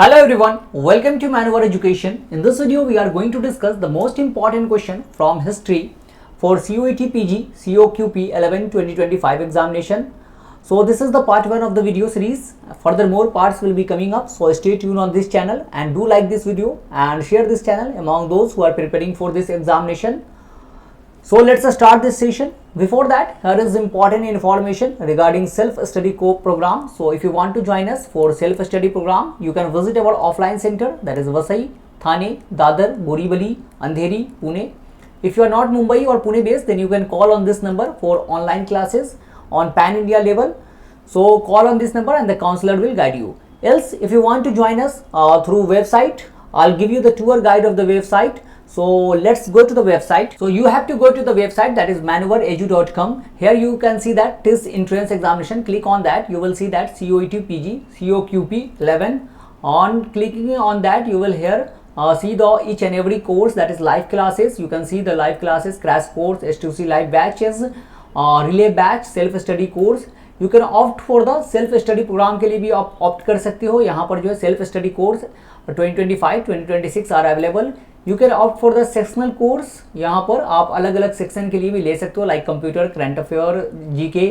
Hello everyone, welcome to Maneuver Education. In this video, we are going to discuss the most important question from history for COET PG COQP 11 2025 examination. So this is the part 1 of the video series. Furthermore, parts will be coming up. So stay tuned on this channel and do like this video and share this channel among those who are preparing for this examination. So let's start this session. Before that, here is important information regarding self-study program. So if you want to join us for self-study program, you can visit our offline center, that is Vasai, Thane, Dadar, Borivali, Andheri, Pune. If you are not Mumbai or Pune based, then you can call on this number for online classes on pan-India level. So call on this number and the counselor will guide you. Else, if you want to join us through website, I'll give you the tour guide of the website. So let's go to the website. So you have to go to the website, that is maneuveredu.com. Here you can see that TIS entrance examination. Click on that. You will see that COET PG COQP 11. On clicking on that, you will here see the each and every course, that is live classes. You can see the live classes, crash course, S2C live batches, relay batch, self study course. You can opt for the self study program के लिए भी आप opt कर सकते हो. यहाँ पर जो है self study course 2025 2026 are available. You can opt for the sectional course. यहाँ पर आप अलग अलग सेक्शन के लिए भी ले सकते हो, like computer, current affair, GK,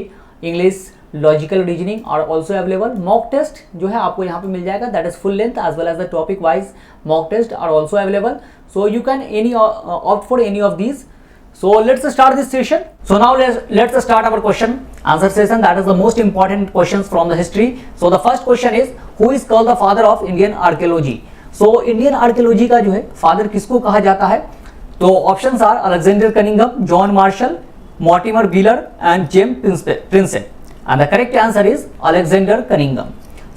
English, logical reasoning are also available. Mock test जो है आपको यहाँ पे मिल जाएगा, that is full length as well as the topic wise mock test are also available. So you can any opt for any of these. So let's start this session. So now let's start our question answer session. That is the most important questions from the history. So the first question is, who is called the father of Indian archaeology? So Indian archaeology का जो है father किसको कहा जाता है? तो options are Alexander Cunningham, John Marshall, Mortimer Wheeler and James Prinsep. And the correct answer is Alexander Cunningham.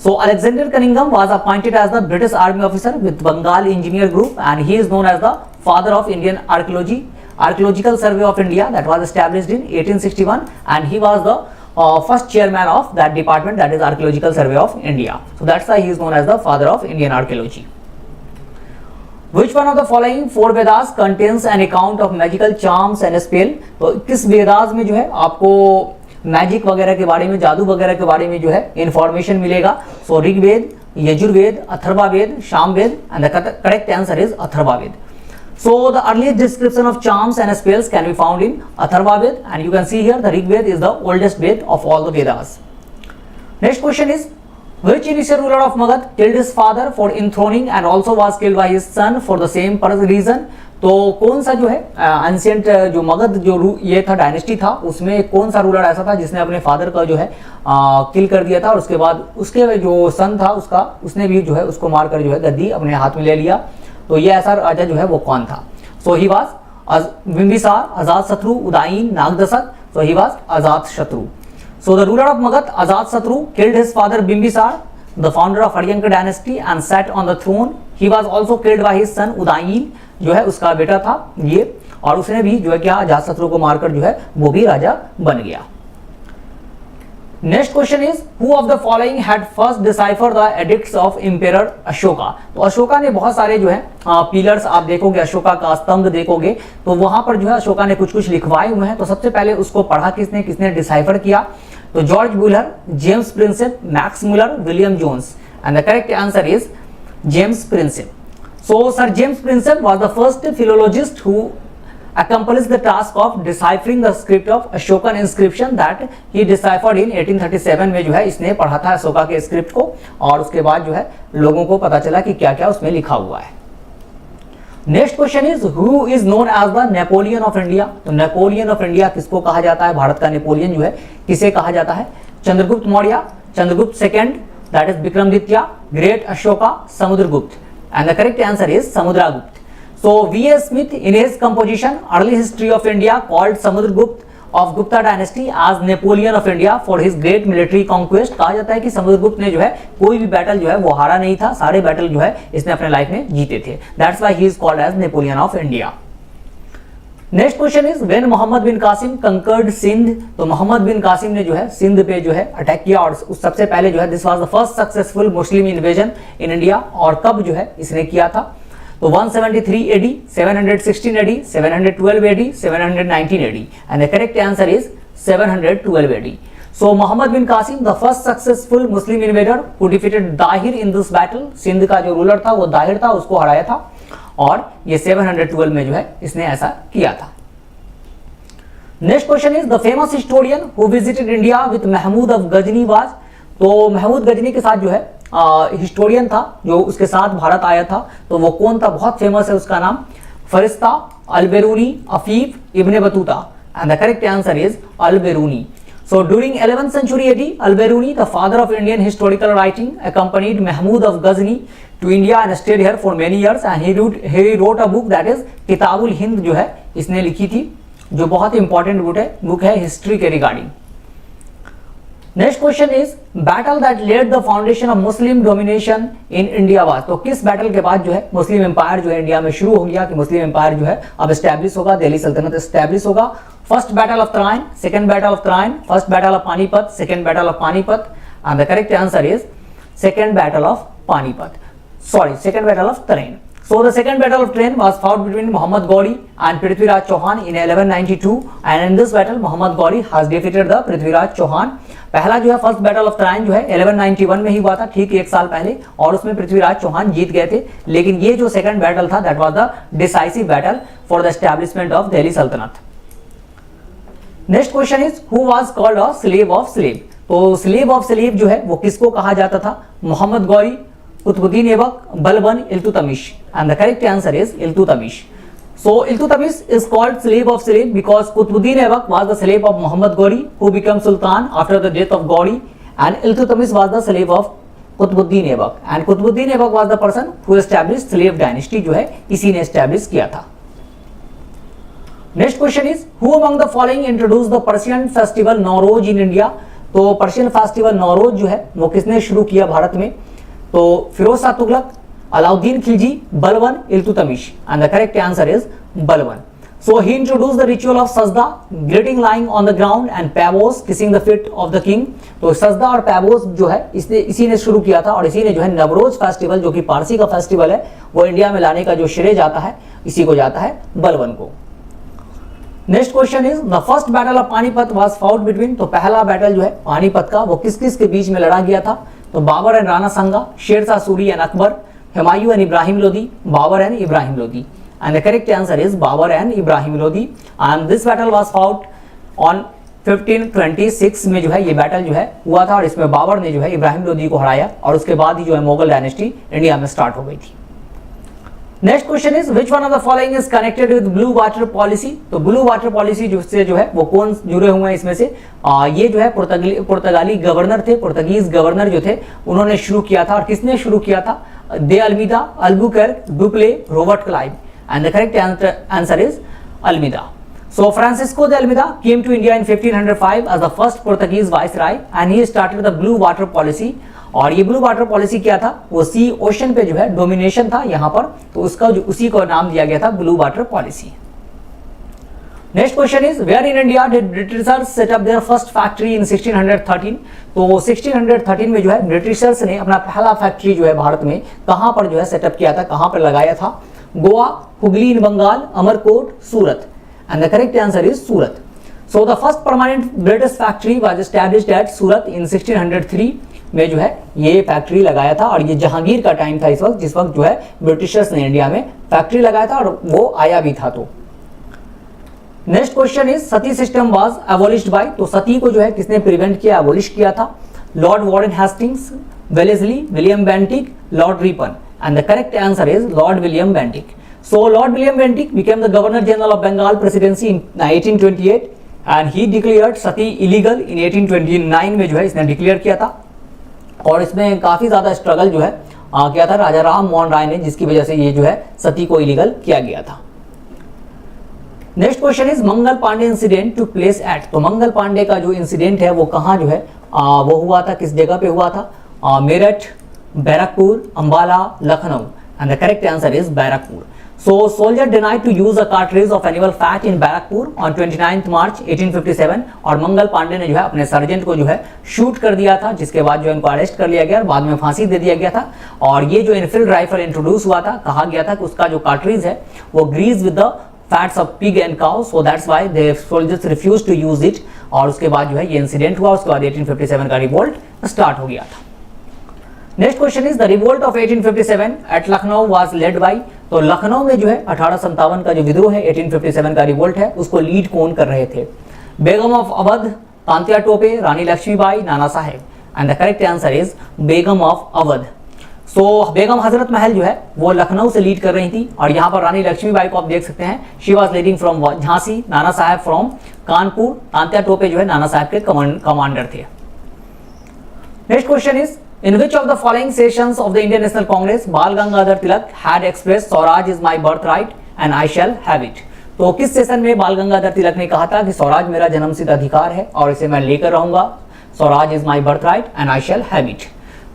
So Alexander Cunningham was appointed as the British Army officer with Bengal Engineer Group, and he is known as the father of Indian Archaeological Survey of India, that was established in 1861, and he was the first chairman of that department, that is Archaeological Survey of India. So that's why he is known as the father of Indian archaeology. Which one of the following four Vedas contains an account of magical charms and spell? तो किस वेदास में जो है आपको magic वगैरह के बारे में, जादू वगैरह के बारे में जो है इंफॉर्मेशन मिलेगा? So Rigveda, Yajurveda, Atharvaveda, Samaveda, and the correct answer is Atharvaveda. So the earliest description of charms and spells can be found in Atharvaved, and you can see here the Rigved is the oldest Ved of all the Vedas. Next question is, which initial ruler of Magad killed his father for enthroning and also was killed by his son for the same reason? तो कौन सा जो है ancient जो मगध जो ये था dynasty था, उसमें कौन सा रूलर ऐसा था जिसने अपने फादर का जो है किल कर दिया था, और उसके बाद उसके जो सन था उसका उसने भी जो है उसको मारकर जो है गद्दी अपने हाथ में ले लिया? तो ये ऐसा राजा जो है वो कौन था? सो ही वाज बिंबिसार, अजात शत्रु, उदयन, नागदशक. सो ही वाज अजात शत्रु. So the ruler of Magad, Ajatasattu, killed his father Bimbisar, the founder of Haryanka dynasty, and sat on the throne. He was also killed by his son Udayin, जो है उसका बेटा था ये, और उसने भी जो है क्या अजातशत्रु को मारकर जो है वो भी राजा बन गया. Next question is, who of the following had first decipher the addicts of emperor Ashoka? तो अशोका ने बहुत सारे जो है पिलर्स आप देखोगे, अशोका का स्तंभ देखोगे तो वहां पर जो है अशोका ने कुछ कुछ लिखवाए हुए हैं. तो सबसे पहले उसको पढ़ा किसने डिसाइफर किया? तो George Buhler, James Prinsep, Max Muller, William Jones. And the correct answer is James Prinsep. So sir James Prinsep was the first philologist who accomplished the task of deciphering the script of Ashokan inscription that he deciphered in 1837 में जो है इसने पढ़ा था अशोका के script को, और उसके बाद जो है लोगों को पता चला कि क्या क्या उसमें लिखा हुआ है. Next question is, who is known as the Napoleon of India? तो नेपोलियन ऑफ इंडिया किसको कहा जाता है? भारत का नेपोलियन जो है किसे कहा जाता है? Chandragupta Maurya, Chandragupta second, that is Vikramaditya, great Ashoka, Samudragupta. And the correct answer is Samudragupta. So V.S. Smith in his composition Early History of India called Samudragupta of Gupta dynasty as Napoleon of India for his great military conquest. कहा जाता है कि समुद्रगुप्त ने जो है कोई भी battle जो है वो हारा नहीं था, सारे बैटल जो है इसने अपने लाइफ में जीते थे. That's why he is called as Napoleon of India. Next question is, when Mohammad bin Qasim conquered Sindh? तो मोहम्मद बिन कासिम ने जो है सिंध पे जो है अटैक किया, और उस सबसे पहले जो है this was the first successful Muslim invasion in India. और कब जो है इसने किया था? तो 173 AD, 716 AD, 712 AD, 719 AD, and the correct answer is 712 AD. So Mohammad bin Qasim the first successful Muslim invader who defeated Dahir in this battle, Sindh का जो रूलर था वो दाहिर था, उसको हराया था और ये 712 में जो है इसने ऐसा किया था। Next question is the famous historian who visited India with Mahmud of Ghazni was. तो महमूद गजनी के साथ जो है हिस्टोरियन था जो उसके साथ भारत आया था, तो वो कौन था, बहुत फेमस है उसका नाम Farishta, Al Biruni, Afif, Ibn Battuta, and the correct answer is Al Biruni. So during 11th century AD, Al-Biruni, the father of Indian historical writing, accompanied Mahmud of Ghazni to India and stayed here for many years, and he wrote a book that is Kitabul Hind जो है इसने लिखी थी, जो बहुत important book है history के regarding. Next question is battle that led the foundation of Muslim domination in India was. तो किस बैटल के बाद जो है मुस्लिम एम्पायर जो है इंडिया में शुरू हो गया, कि मुस्लिम एम्पायर जो है अब एस्टैब्लिश होगा, दिल्ली सल्तनत एस्टैब्लिश होगा। First battle of Tarain, second battle of Tarain, first battle of Panipat, second battle of Panipat, and the correct answer is second battle of Panipat, sorry second battle of Tarain. So the second battle of Tarain was fought between Muhammad Ghori and Prithviraj Chauhan in 1192, and in this battle Muhammad Ghori has defeated the Prithviraj Chauhan। पहला जो है first battle of Tarain जो है 1191 में ही हुआ था, ठीक एक साल पहले, और उसमें पृथ्वीराज चौहान जीत गए थे। लेकिन ये जो सेकंड बैटल था that was the decisive battle for the establishment of Delhi sultanate. Next question is who was called a slave of slave. तो स्लेव ऑफ स्लेव जो है वो किसको कहा जाता था, Mohammad Ghori, Qutubuddin Aibak, Balban, Iltutmish, and the correct answer is Iltutmish. So Iltutmish is called slave of slave because Qutbuddin Aibak was the slave of Muhammad Ghori who became Sultan after the death of Ghori, and Iltutmish was the slave of Qutbuddin Aibak, and Qutbuddin Aibak was the person who established slave dynasty जो है इसी ने establish किया था। Next question is who among the following introduced the Persian festival Nowruz in India। तो Persian festival Nowruz जो है वो किसने शुरू किया भारत में, तो Firoz Shah Tughlaq, Alauddin Khilji, Balban, Iltutmish, and the correct answer is Balban. So he introduced the ritual of sajda, greeting lying on the ground, and pavos, kissing the feet of the king। तो सजदा और पैवोस जो है इसी ने शुरू किया था, और इसी ने जो है नवरोज फेस्टिवल जो कि पारसी का फेस्टिवल है वो इंडिया में लाने का जो श्रेय जाता है इसी को जाता है बलबन को। Next question is the first battle of Panipat was fought between. तो पहला बैटल जो है पानीपत का वो किस किस के बीच में लड़ा गया था, तो Babar and Rana Sanga, Shershah Suri and Akbar, Humayun and Ibrahim Lodi, Babur and Ibrahim Lodi, and the correct answer is Babar and Ibrahim Lodi, and this battle was fought on 1526 में जो है ये बैटल जो है हुआ था, और इसमें बाबर ने जो है इब्राहिम लोदी को हराया, और उसके बाद ही जो है मुगल डायनेस्टी इंडिया में स्टार्ट हो गई थी। Next question is which one of the following is connected with blue water policy. तो ब्लू वाटर पॉलिसी जिससे जो है वो कौन जुड़े हुए हैं इसमें से, ये जो है पुर्तगाली गवर्नर थे, पुर्तगीज गवर्नर जो थे उन्होंने शुरू किया था। और किसने शुरू किया था, de Almeida, Albuquerque, Dupleix, Robert Clive, and the correct answer is Almeida। So Francisco de Almeida came to India in 1505 as the first Portuguese viceroy, and he started the blue water policy। और ये blue water policy क्या था, वो सी ocean पे जो है domination था यहाँ पर, तो उसका जो उसी को नाम दिया गया था blue water policy. Next question is where in India did Britishers set up their first factory in 1613। तो 1613 में जो है ब्रिटिशर्स ने अपना पहला फैक्ट्री जो है भारत में कहाँ पर जो है सेटअप किया था, कहाँ पर लगाया था, Goa, Hooghly in Bengal, Amarkot, Surat, and the correct answer is Surat. So the first permanent British factory was established at Surat in 1603 में जो है ये फैक्ट्री लगाया था, और ये जहांगीर का टाइम था इस वक्त, जिस वक्त जो है ब्रिटिशर्स ने इंडिया में फैक्ट्री लगाया था, और वो आया भी था। तो next question is sati system was abolished by. तो सती को जो है किसने प्रिवेंट किया, एबोलिश किया था, Lord Warren Hastings, Wellesley, William Bentinck, Lord Ripon, and the correct answer is Lord William Bentinck। So Lord William Bentinck became the Governor General of Bengal Presidency in 1828, and he declared Sati illegal in 1829 में जो है इसने declare किया था, और इसमें काफी ज्यादा स्ट्रगल जो है किया था राजा राम मोहन राय ने, जिसकी वजह से ये जो है सती को इलीगल किया गया था। Next question is Mangal Pandey incident took place at. तो मंगल पांडे का जो इंसिडेंट है वो कहाँ जो है वो हुआ था, किस जगह पे हुआ था, Meerut, Barrackpore, Ambala, Lucknow, and the correct answer is Barrackpore. So soldier denied to use a cartridge of animal fat in Barrackpore on 29 मार्च 1857, और मंगल पांडे ने जो है अपने सर्जेंट को जो है शूट कर दिया था, जिसके बाद जो इनको अरेस्ट कर लिया गया और बाद में फांसी दे दिया गया था। और ये जो इनफील्ड राइफल इंट्रोड्यूस हुआ था, कहा गया था कि उसका जो कार्ट्रिज है वो greased with the fats of pig and cow, so that's why the soldiers refuse to use it. और उसके बाद जो है ये इंसिडेंट हुआ, उसके बाद 1857 का रिवोल्ट स्टार्ट हो गया था। Next question is the revolt of 1857 at Lucknow was led by. तो लखनऊ में जो है 1857 का जो विद्रोह है 1857 का रिवोल्ट है, उसको लीड कौन कर रहे थे? Begum of Awadh, Tantya Tope, Rani Lakshmibai, Nana Sahib. And the correct answer is Begum of Awadh. So Begum Hazrat Mahal जो है वो लखनऊ से लीड कर रही थी, और यहाँ पर रानी लक्ष्मीबाई को आप देख सकते हैं, she was leading from Jhansi, Nana Saheb from Kanpur, Tantya Tope जो है नाना साहेब के कमांडर थे। Next question is in which of the following sessions of the Indian National Congress Bal Gangadhar Tilak had express swaraj is my birth right and I shall have it. तो किस session में बाल गंगाधर तिलक ने कहा था कि स्वराज मेरा जन्मसिद्ध अधिकार है और इसे मैं लेकर रहूंगा, Swaraj is my birth right and I shall have it?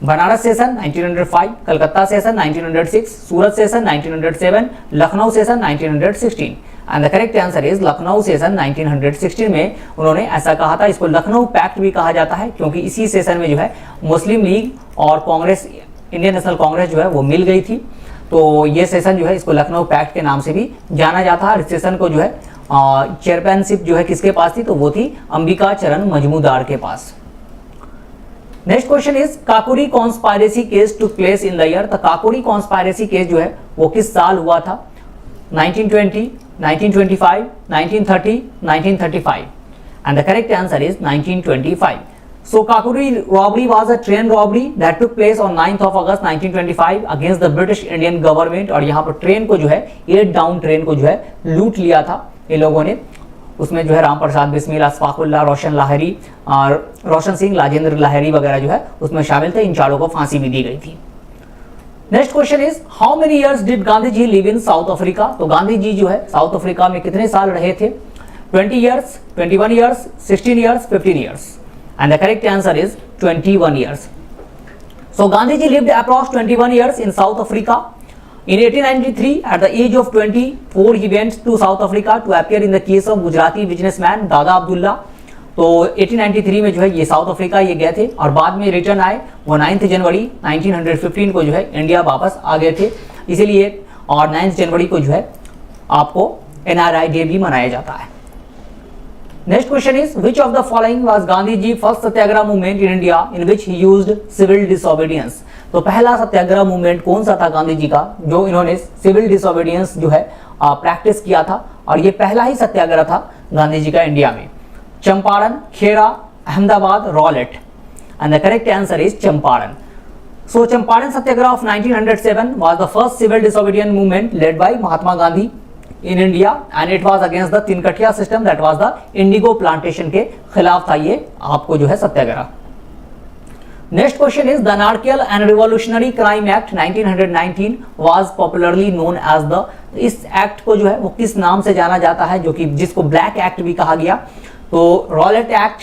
Banaras session 1905, Calcutta session 1906, Surat session 1907, Lucknow session 1916। And the correct answer is Lucknow session 1916 में उन्होंने ऐसा कहा था। इसको लखनऊ पैक्ट भी कहा जाता है, क्योंकि इसी सेशन में जो है मुस्लिम लीग और कांग्रेस, इंडियन नेशनल कांग्रेस जो है वो मिल गई थी। तो ये सेशन जो है इसको लखनऊ पैक्ट के नाम से भी जाना जाता है। इस सेशन को जो है चेयरमैनशिप जो है किसके पास थी? तो वो थी अंबिका चरण मजमूदार के पास। Next question is Kakori conspiracy case took place in the year. तो काकोरी कॉन्स्पायरेसी केस जो है वो किस साल हुआ था? 1920, 1925, 1930, 1935। And the correct answer is 1925. So Kakuri robbery was a train robbery that took place on 9th of August 1925 against the British Indian government। और यहाँ पर ट्रेन को जो है 8 डाउन ट्रेन को जो है लूट लिया था ये लोगों ने। उसमें जो है राम प्रसाद बिस्मिल, अशफाकुल्लाह, रोशन लाहिरी और रोशन सिंह, राजेंद्र लाहिरी वगैरह जो है उसमें शामिल थे। इन चारों को फांसी भी दी गई थी। Next question is how many years did Gandhi ji live in South Africa. तो गांधी जी जो है साउथ अफ्रीका में कितने साल रहे थे? 20 years, 21 years, 16 years, 15 years. And the correct answer is 21 years. So Gandhi ji lived approx 21 years in South Africa. In 1893, at the age of 24, he went to South Africa to appear in the case of Gujarati businessman दादा अब्दुल्ला। तो 1893 में जो है ये south Africa ये गए थे और बाद में रिटर्न आए। वो 9 जनवरी 1915 को जो है इंडिया वापस आ गए थे, इसीलिए और 9 जनवरी को जो है आपको NRI डे भी मनाया जाता है। Next question is which of the following was Gandhi ji first satyagraha movement in India in which he used civil disobedience. तो पहला सत्याग्रह मूवमेंट कौन सा था गांधी जी का जो इन्होंने सिविल डिसोबीडियंस जो है प्रैक्टिस किया था? और ये पहला ही सत्याग्रह था गांधी जी का इंडिया में। Champaran, Kheda, Ahmedabad, Rowlatt. And the correct answer is Champaran. So Champaran satyagraha of 1907 was the first civil disobedience movement led by Mahatma Gandhi in India and it was against the Tinkathia system, that was the indigo plantation के खिलाफ था ये आपको जो है satyagraha. Next question is the anarchical and revolutionary crime act 1919 was popularly known as the. इस act को जो है वो किस नाम से जाना जाता है, जो कि जिसको ब्लैक एक्ट भी कहा गया? तो Rowlatt act,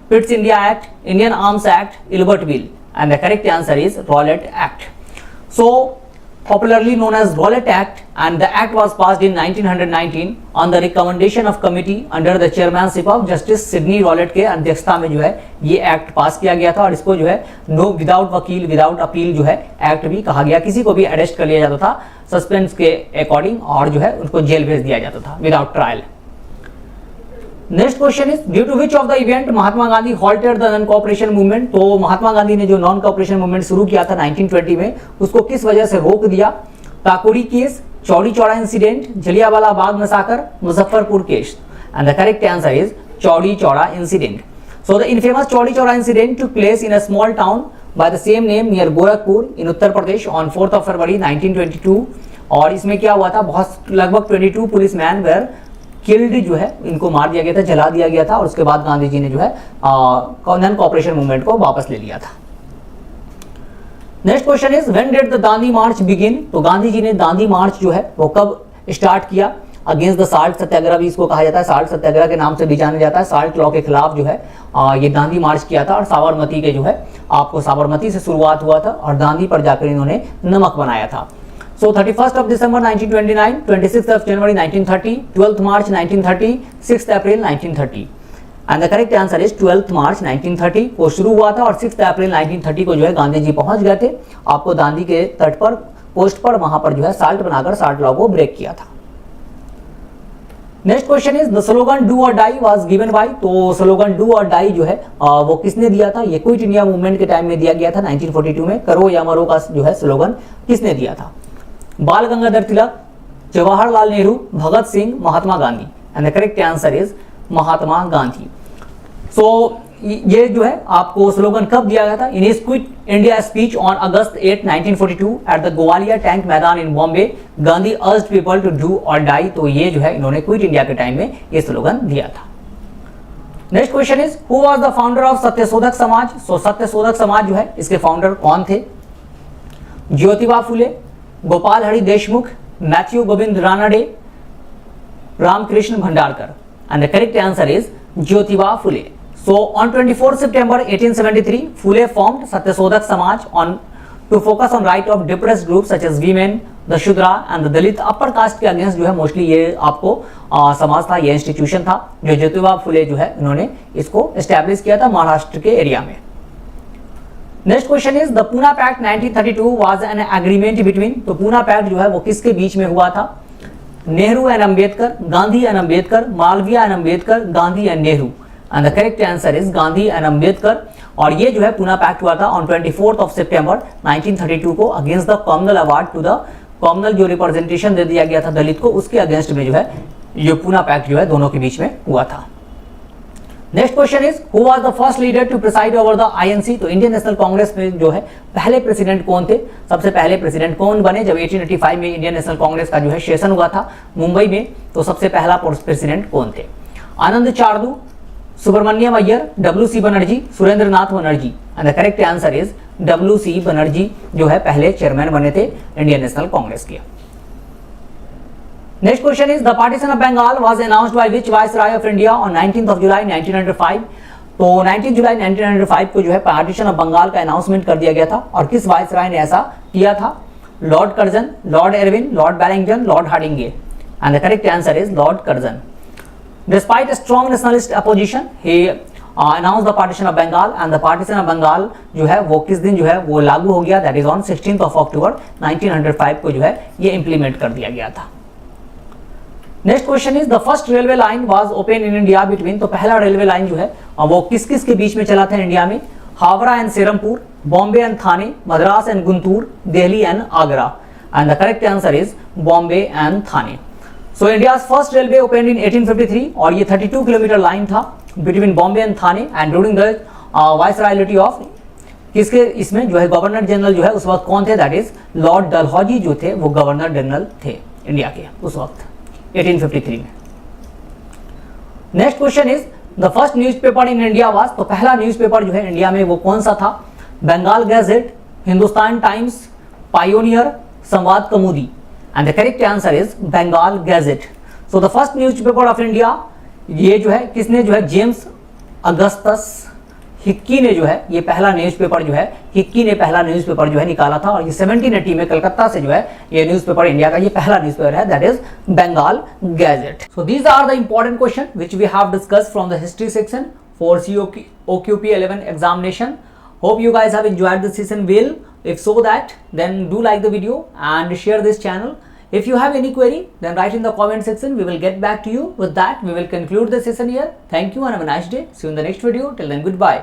Pitt's India act, Indian arms act, Ilbert bill. And the correct answer is Rowlatt act. So popularly known as Rowlatt Act, and the act was passed in 1919 on the recommendation of committee under the chairmanship of Justice Sidney Rowlatt के अध्यक्षता में जो है ये act पास किया गया था। और इसको जो है नो विदाउट वकील विदाउट अपील जो है एक्ट भी कहा गया। किसी को भी अरेस्ट कर लिया जाता था सस्पेंस के अकॉर्डिंग और जो है उनको जेल भेज दिया जाता था without trial. Next question is due to which of the event Mahatma Gandhi halted the non cooperation movement. तो महात्मा गांधी ने जो नॉन कोऑपरेशन मूवमेंट शुरू किया था 1920 में, उसको किस वजह से रोक दिया? काकोरी केस, चौड़ी चौड़ा incident, Jallianwala Bagh मैसाकर, Muzaffarpur case. And the correct answer is चौड़ी चौड़ा इंसिडेंट। सो द इनफेमस चौड़ी चौड़ा incident took place in a small town by the same name near Gorakhpur in Uttar Pradesh on 4th of February 1922। और इसमें क्या हुआ था? बहुत लगभग 22 पुलिस मैन वेर किल्ड जो है इनको मार दिया गया था, जला दिया गया था। और उसके बाद गांधी जी ने जो है नॉन कोऑपरेशन मूवमेंट को वापस ले लिया था। Next question is when did the Dandi March begin. तो गांधी जी ने दांडी मार्च जो है वो कब स्टार्ट किया? अगेंस्ट द साल्ट सत्याग्रह भी इसको कहा जाता है, साल्ट सत्याग्रह के नाम से भी जाना जाता है। साल्ट लॉ के खिलाफ जो है ये दांडी मार्च किया था। और साबरमती के जो है आपको साबरमती से शुरुआत हुआ था और दांडी पर जाकर इन्होंने नमक बनाया था। So 31st of December 1929, 26th of January 1930, 12th March 1930, 6th April 1930। And the correct answer is 12th March 1930 को शुरू हुआ था और 6th April 1930 को जो है गांधी जी पहुंच गए थे आपको दांडी के तट पर, पोस्ट पर, वहां पर जो है साल्ट बनाकर साल्ट लॉ को ब्रेक किया था। Next question is the slogan do or die was given by, तो स्लोगन डू और डाई जो है वो किसने दिया था? ये क्विट इंडिया मूवमेंट के टाइम में दिया गया था 1942 में। करो या मरो का जो है स्लोगन किसने दिया था? Bal Gangadhar Tilak, Jawaharlal Nehru, Bhagat Singh, Mahatma Gandhi. And the correct answer is Mahatma Gandhi. So ये जो है आपको स्लोगन कब दिया गया था? In his quit India speech on August 8, 1942 at the Gwalior tank maidan in Bombay, Gandhi urged people to do or die. तो ये जो है इन्होंने क्विट इंडिया के टाइम में ये स्लोगन दिया था। Next question is who was the founder of Satyashodhak Samaj? सो सत्यशोधक समाज जो है इसके फाउंडर कौन थे? Jyotiba Phule, Gopal Hari Deshmukh, Matthew Govind Ranade, Ramakrishna Bhandarkar. And the correct answer is Jyotiba Phule. So on 24 September 1873, Phule formed Satyasodhak Samaj to focus on right of depressed groups such as women, the Shudra and the Dalit upper caste के against जो है mostly ये आपको समाज था, ये institution था जो ज्योतिबा फुले जो है इन्होंने इसको एस्टैब्लिश किया था महाराष्ट्र के एरिया में। Next question is the Poona pact 1932 was an agreement between, तो पूना पैक्ट जो है वो किसके बीच में हुआ था? Nehru and Ambedkar, Gandhi and Ambedkar, Malviya and Ambedkar, Gandhi and Nehru. And the correct answer is Gandhi and Ambedkar. और ये जो है पूना पैक्ट हुआ था ऑन 24 सितंबर 1932 को against the communal award to the communal जो रिप्रेजेंटेशन दे दिया गया था दलित को, उसके अगेंस्ट में जो है ये पूना पैक्ट जो है दोनों के बीच में हुआ था। Next question is who was the first leader to preside over the INC, तो इंडियन नेशनल कांग्रेस में जो है पहले प्रेसिडेंट कौन थे? सबसे पहले प्रेसिडेंट कौन बने जब 1885 में इंडियन नेशनल कांग्रेस का जो है सेशन हुआ था मुंबई में, तो सबसे पहला प्रेसिडेंट कौन थे? Anand Chardu, Subramaniam Iyer, W C. Banerjee, Surendra Nath Banerjee. And the correct answer is W C. Banerjee जो है पहले चेयरमैन बने थे इंडियन नेशनल कांग्रेस के। Next question is the partition of Bengal was announced by which viceroy of India on 19 जुलाई 1905, तो 19 जुलाई 1905 को जो है पार्टीशन ऑफ बंगाल का अनाउंसमेंट कर दिया गया था और किस वाइसरॉय ने ऐसा किया था? Lord Curzon, Lord Irwin, Lord Barrington, Lord Hardinge. And the correct answer is Lord Curzon. Despite a strong nationalist opposition, he announced the partition of Bengal and the partition of Bengal जो है वो किस दिन जो है वो लागू हो गया? That is on 16th October 1905 को जो है ये implement कर दिया गया था। Next question is the first railway line was open in India between, तो पहला रेलवे लाइन जो है वो किस किस के बीच में चला था इंडिया में? Howrah and Serampore, Bombay and Thane, Madras and Guntur, Delhi and Agra. And the correct answer is Bombay and Thane. So India first railway open in 1853 और ये 32 किलोमीटर लाइन था between Bombay and Thane and during the viceroyalty of किसके, इसमें जो है गवर्नर जनरल जो है उस वक्त कौन थे? दैट इज लॉर्ड डलहौजी जो थे वो गवर्नर जनरल थे इंडिया के उस वक्त 1853 में। Next question is the first newspaper in India was, तो पहला न्यूज़पेपर जो है इंडिया में वो कौन सा था? Bengal Gazette, Hindustan Times, Pioneer, Sambad Kaumudi. And the correct answer is Bengal gadget. So the first newspaper of India ये जो है किसने जो है? जेम्स अगस्टस हिक्की ने जो है ये पहला न्यूज़पेपर जो है हिक्की ने पहला न्यूज़पेपर जो है निकाला था और ये 1780 में कलकत्ता से जो है ये न्यूज़पेपर इंडिया का ये पहला न्यूज़पेपर है, that is Bengal gadget. So these are the important question which we have discussed from the history section for OQP 11 examination. Hope you guys have enjoyed this session well. If so that, then do like the video and share this channel. If you have any query, then write in the comment section. We will get back to you. With that, we will conclude the session here. Thank you and have a nice day. See you in the next video. Till then, goodbye.